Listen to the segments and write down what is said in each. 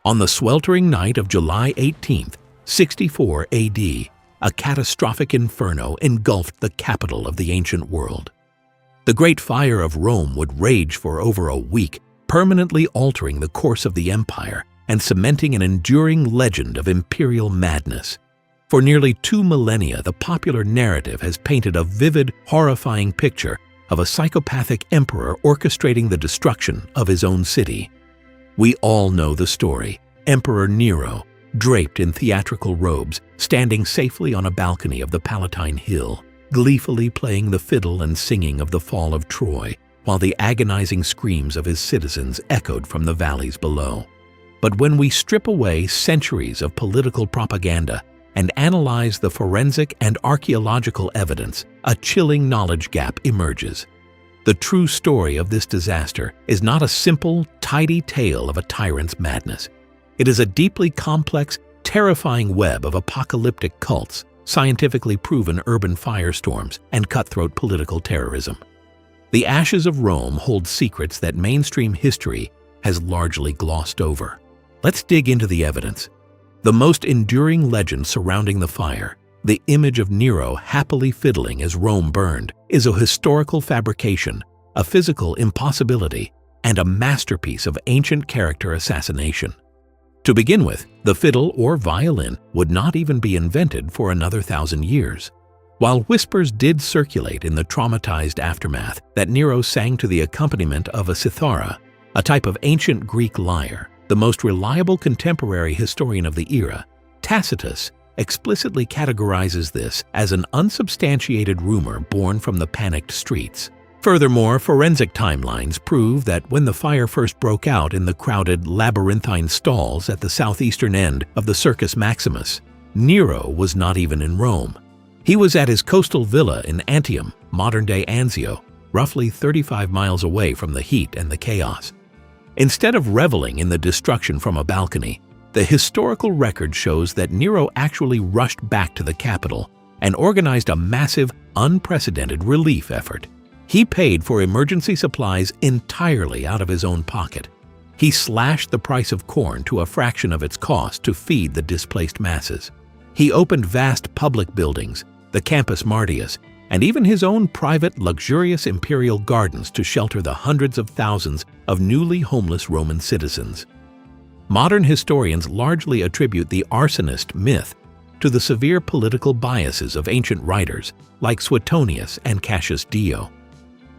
On the sweltering night of July 18th, 64 AD, a catastrophic inferno engulfed the capital of the ancient world. The Great Fire of Rome would rage for over a week, permanently altering the course of the empire and cementing an enduring legend of imperial madness. For nearly 2 millennia, the popular narrative has painted a vivid, horrifying picture of a psychopathic emperor orchestrating the destruction of his own city. We all know the story. Emperor Nero, draped in theatrical robes, standing safely on a balcony of the Palatine Hill, gleefully playing the fiddle and singing of the fall of Troy, while the agonizing screams of his citizens echoed from the valleys below. But when we strip away centuries of political propaganda and analyze the forensic and archaeological evidence, a chilling knowledge gap emerges. The true story of this disaster is not a simple, tidy tale of a tyrant's madness. It is a deeply complex, terrifying web of apocalyptic cults, scientifically proven urban firestorms, and cutthroat political terrorism. The ashes of Rome hold secrets that mainstream history has largely glossed over. Let's dig into the evidence. The most enduring legend surrounding the fire, the image of Nero happily fiddling as Rome burned, is a historical fabrication, a physical impossibility, and a masterpiece of ancient character assassination. To begin with, the fiddle or violin would not even be invented for another 1,000 years. While whispers did circulate in the traumatized aftermath that Nero sang to the accompaniment of a cithara, a type of ancient Greek lyre, the most reliable contemporary historian of the era, Tacitus, explicitly categorizes this as an unsubstantiated rumor born from the panicked streets. Furthermore, forensic timelines prove that when the fire first broke out in the crowded labyrinthine stalls at the southeastern end of the Circus Maximus, Nero was not even in Rome. He was at his coastal villa in Antium, modern-day Anzio, roughly 35 miles away from the heat and the chaos. Instead of reveling in the destruction from a balcony, the historical record shows that Nero actually rushed back to the capital and organized a massive, unprecedented relief effort. He paid for emergency supplies entirely out of his own pocket. He slashed the price of corn to a fraction of its cost to feed the displaced masses. He opened vast public buildings, the Campus Martius, and even his own private, luxurious imperial gardens to shelter the hundreds of thousands of newly homeless Roman citizens. Modern historians largely attribute the arsonist myth to the severe political biases of ancient writers like Suetonius and Cassius Dio.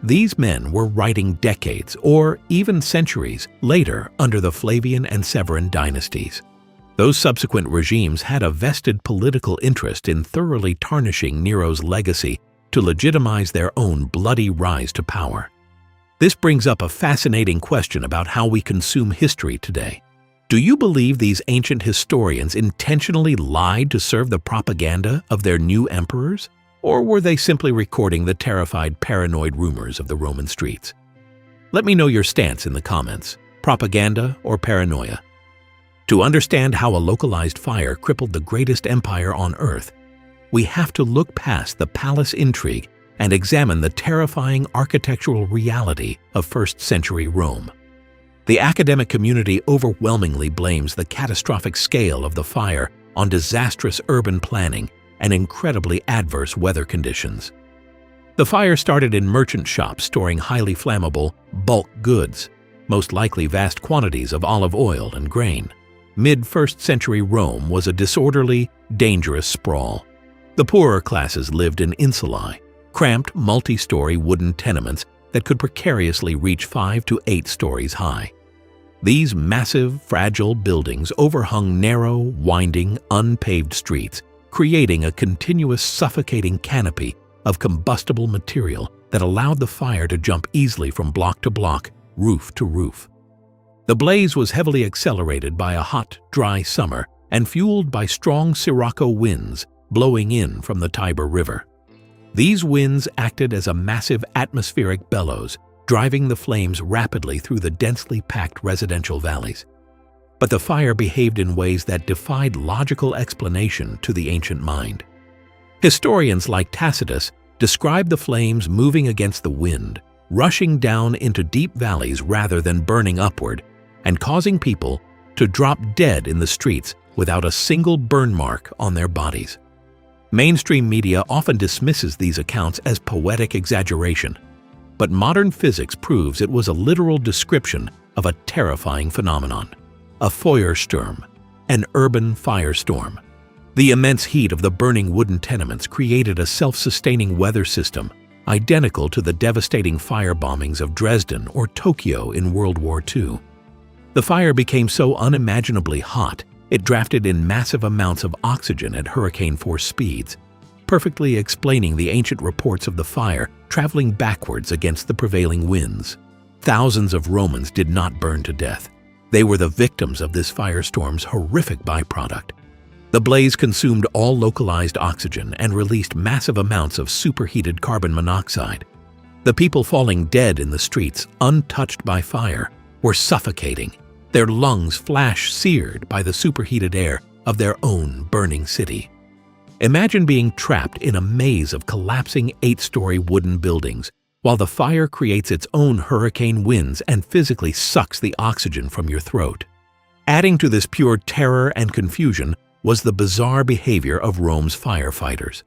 These men were writing decades or even centuries later under the Flavian and Severan dynasties. Those subsequent regimes had a vested political interest in thoroughly tarnishing Nero's legacy to legitimize their own bloody rise to power. This brings up a fascinating question about how we consume history today. Do you believe these ancient historians intentionally lied to serve the propaganda of their new emperors? Or were they simply recording the terrified, paranoid rumors of the Roman streets? Let me know your stance in the comments. Propaganda or paranoia? To understand how a localized fire crippled the greatest empire on Earth, we have to look past the palace intrigue and examine the terrifying architectural reality of first-century Rome. The academic community overwhelmingly blames the catastrophic scale of the fire on disastrous urban planning and incredibly adverse weather conditions. The fire started in merchant shops storing highly flammable bulk goods, most likely vast quantities of olive oil and grain. Mid-1st century Rome was a disorderly, dangerous sprawl. The poorer classes lived in insulae, cramped multi-story wooden tenements that could precariously reach 5 to 8 stories high. These massive, fragile buildings overhung narrow, winding, unpaved streets, creating a continuous suffocating canopy of combustible material that allowed the fire to jump easily from block to block, roof to roof. The blaze was heavily accelerated by a hot, dry summer and fueled by strong sirocco winds blowing in from the Tiber River. These winds acted as a massive atmospheric bellows, driving the flames rapidly through the densely packed residential valleys. But the fire behaved in ways that defied logical explanation to the ancient mind. Historians like Tacitus describe the flames moving against the wind, rushing down into deep valleys rather than burning upward, and causing people to drop dead in the streets without a single burn mark on their bodies. Mainstream media often dismisses these accounts as poetic exaggeration, but modern physics proves it was a literal description of a terrifying phenomenon, a Firestorm, an urban firestorm. The immense heat of the burning wooden tenements created a self-sustaining weather system identical to the devastating firebombings of Dresden or Tokyo in World War II. The fire became so unimaginably hot, it drafted in massive amounts of oxygen at hurricane-force speeds, perfectly explaining the ancient reports of the fire traveling backwards against the prevailing winds. Thousands of Romans did not burn to death. They were the victims of this firestorm's horrific byproduct. The blaze consumed all localized oxygen and released massive amounts of superheated carbon monoxide. The people falling dead in the streets, untouched by fire, were suffocating, their lungs flash-seared by the superheated air of their own burning city. Imagine being trapped in a maze of collapsing 8-story wooden buildings, while the fire creates its own hurricane winds and physically sucks the oxygen from your throat. Adding to this pure terror and confusion was the bizarre behavior of Rome's firefighters.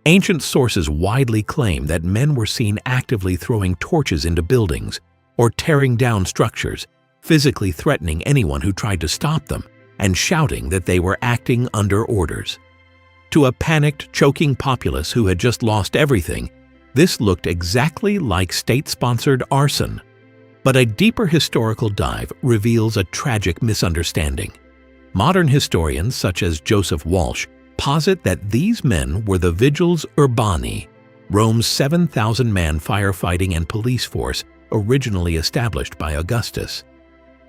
Ancient sources widely claim that men were seen actively throwing torches into buildings or tearing down structures, physically threatening anyone who tried to stop them and shouting that they were acting under orders. To a panicked, choking populace who had just lost everything, this looked exactly like state-sponsored arson. But a deeper historical dive reveals a tragic misunderstanding. Modern historians such as Joseph Walsh posit that these men were the Vigiles Urbani, Rome's 7,000-man firefighting and police force originally established by Augustus.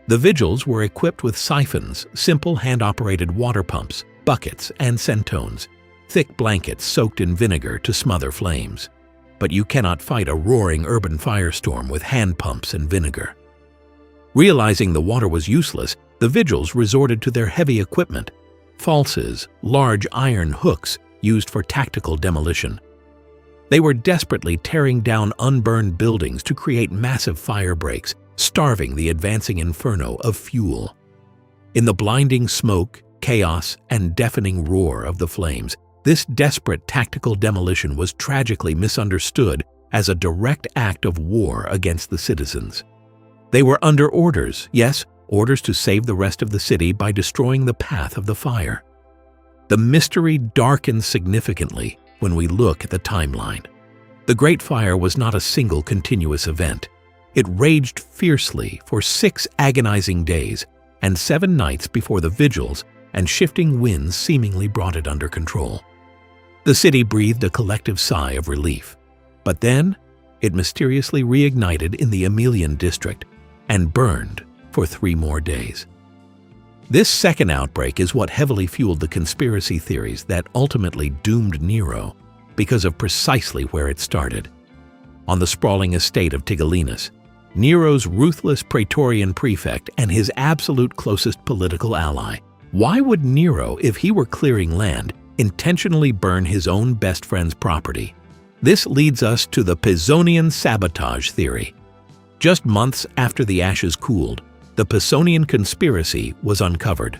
The Vigiles were equipped with siphons, simple hand-operated water pumps, buckets, and centones, thick blankets soaked in vinegar to smother flames. But you cannot fight a roaring urban firestorm with hand pumps and vinegar. Realizing the water was useless, the Vigiles resorted to their heavy equipment, falses, large iron hooks used for tactical demolition. They were desperately tearing down unburned buildings to create massive fire breaks, starving the advancing inferno of fuel. In the blinding smoke, chaos, and deafening roar of the flames, this desperate tactical demolition was tragically misunderstood as a direct act of war against the citizens. They were under orders, yes, orders to save the rest of the city by destroying the path of the fire. The mystery darkens significantly when we look at the timeline. The Great Fire was not a single continuous event. It raged fiercely for 6 agonizing days and 7 nights before the Vigiles and shifting winds seemingly brought it under control. The city breathed a collective sigh of relief, but then it mysteriously reignited in the Emilian district and burned for 3 more days. This second outbreak is what heavily fueled the conspiracy theories that ultimately doomed Nero because of precisely where it started. On the sprawling estate of Tigellinus, Nero's ruthless Praetorian prefect and his absolute closest political ally. Why would Nero, if he were clearing land, intentionally burn his own best friend's property? This leads us to the Pisonian sabotage theory. Just months after the ashes cooled, the Pisonian conspiracy was uncovered.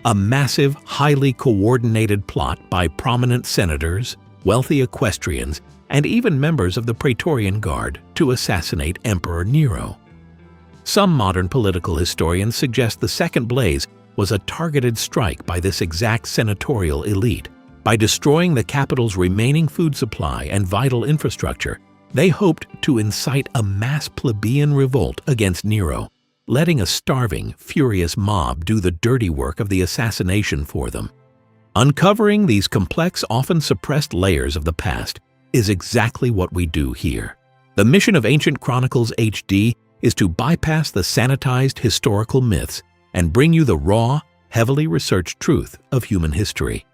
A massive, highly coordinated plot by prominent senators, wealthy equestrians, and even members of the Praetorian Guard to assassinate Emperor Nero. Some modern political historians suggest the second blaze was a targeted strike by this exact senatorial elite. By destroying the capital's remaining food supply and vital infrastructure, they hoped to incite a mass plebeian revolt against Nero, letting a starving, furious mob do the dirty work of the assassination for them. Uncovering these complex, often suppressed layers of the past is exactly what we do here. The mission of Ancient Chronicles HD is to bypass the sanitized historical myths and bring you the raw, heavily researched truth of human history.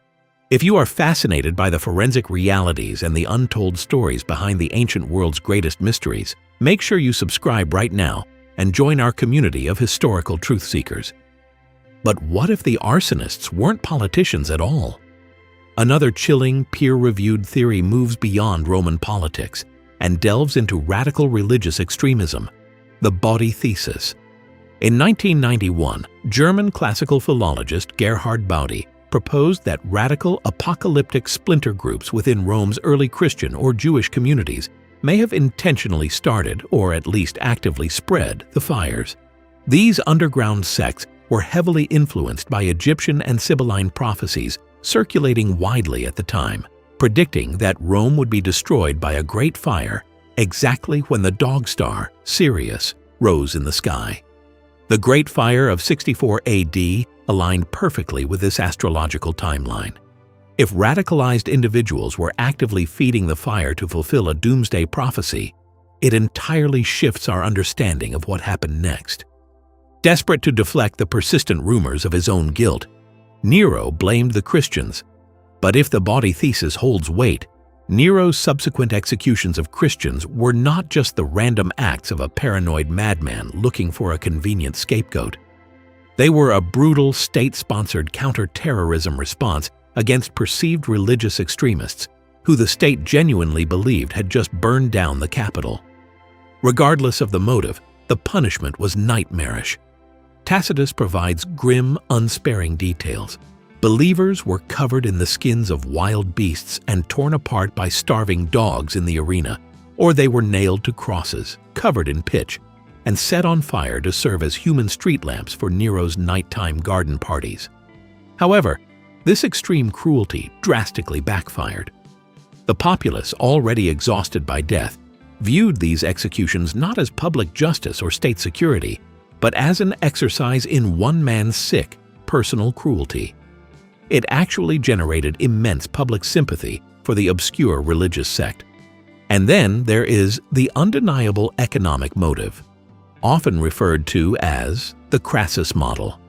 If you are fascinated by the forensic realities and the untold stories behind the ancient world's greatest mysteries, make sure you subscribe right now and join our community of historical truth seekers. But what if the arsonists weren't politicians at all? Another chilling, peer-reviewed theory moves beyond Roman politics and delves into radical religious extremism, the Baudy Thesis. In 1991, German classical philologist Gerhard Baudy proposed that radical apocalyptic splinter groups within Rome's early Christian or Jewish communities may have intentionally started, or at least actively spread, the fires. These underground sects were heavily influenced by Egyptian and Sibylline prophecies circulating widely at the time, predicting that Rome would be destroyed by a great fire exactly when the dog star, Sirius, rose in the sky. The Great Fire of 64 AD aligned perfectly with this astrological timeline. If radicalized individuals were actively feeding the fire to fulfill a doomsday prophecy, it entirely shifts our understanding of what happened next. Desperate to deflect the persistent rumors of his own guilt, Nero blamed the Christians. But if the Baudy thesis holds weight, Nero's subsequent executions of Christians were not just the random acts of a paranoid madman looking for a convenient scapegoat. They were a brutal state-sponsored counter-terrorism response against perceived religious extremists who the state genuinely believed had just burned down the Capitol. Regardless of the motive, the punishment was nightmarish. Tacitus provides grim, unsparing details. Believers were covered in the skins of wild beasts and torn apart by starving dogs in the arena, or they were nailed to crosses, covered in pitch, and set on fire to serve as human street lamps for Nero's nighttime garden parties. However, this extreme cruelty drastically backfired. The populace, already exhausted by death, viewed these executions not as public justice or state security, but as an exercise in one man's sick, personal cruelty. It actually generated immense public sympathy for the obscure religious sect. And then there is the undeniable economic motive, often referred to as the Crassus model.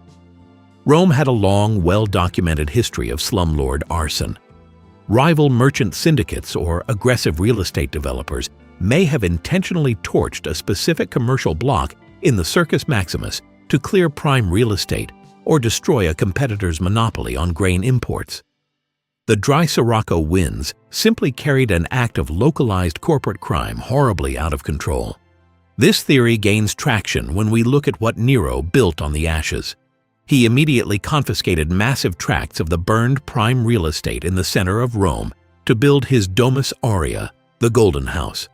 Rome had a long, well-documented history of slumlord arson. Rival merchant syndicates or aggressive real estate developers may have intentionally torched a specific commercial block in the Circus Maximus to clear prime real estate or destroy a competitor's monopoly on grain imports. The dry Sirocco winds simply carried an act of localized corporate crime horribly out of control. This theory gains traction when we look at what Nero built on the ashes. He immediately confiscated massive tracts of the burned prime real estate in the center of Rome to build his Domus Aurea, the Golden House.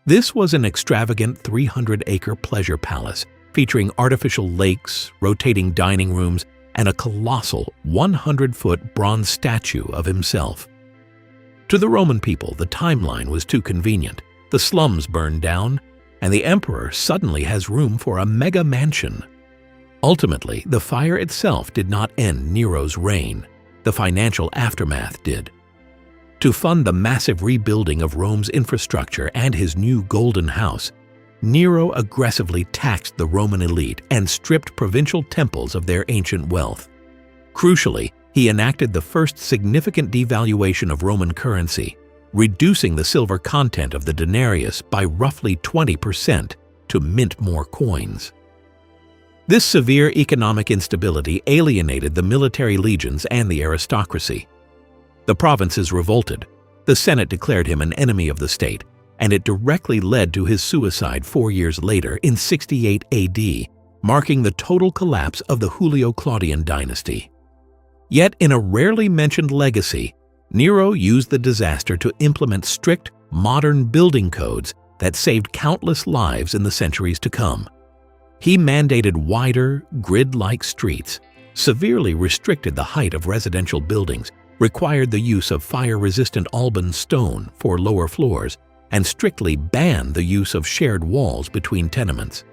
This was an extravagant 300-acre pleasure palace featuring artificial lakes, rotating dining rooms, and a colossal 100-foot bronze statue of himself. To the Roman people, the timeline was too convenient. The slums burned down, and the emperor suddenly has room for a mega mansion. Ultimately, the fire itself did not end Nero's reign. The financial aftermath did. To fund the massive rebuilding of Rome's infrastructure and his new Golden House, Nero aggressively taxed the Roman elite and stripped provincial temples of their ancient wealth. Crucially, he enacted the first significant devaluation of Roman currency, reducing the silver content of the denarius by roughly 20% to mint more coins. This severe economic instability alienated the military legions and the aristocracy. The provinces revolted. The Senate declared him an enemy of the state, and it directly led to his suicide 4 years later in 68 AD, marking the total collapse of the Julio-Claudian dynasty. Yet in a rarely mentioned legacy, Nero used the disaster to implement strict, modern building codes that saved countless lives in the centuries to come. He mandated wider, grid-like streets, severely restricted the height of residential buildings, required the use of fire-resistant Alban stone for lower floors, and strictly banned the use of shared walls between tenements.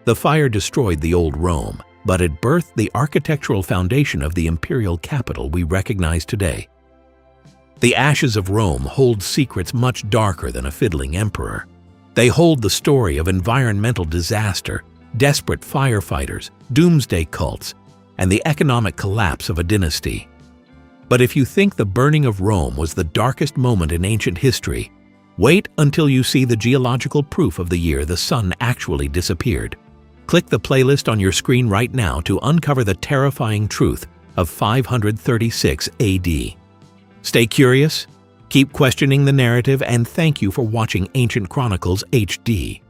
The fire destroyed the old Rome, but it birthed the architectural foundation of the imperial capital we recognize today. The ashes of Rome hold secrets much darker than a fiddling emperor. They hold the story of environmental disaster, desperate firefighters, doomsday cults, and the economic collapse of a dynasty. But if you think the burning of Rome was the darkest moment in ancient history, wait until you see the geological proof of the year the sun actually disappeared. Click the playlist on your screen right now to uncover the terrifying truth of 536 AD. Stay curious, keep questioning the narrative, and thank you for watching Ancient Chronicles HD.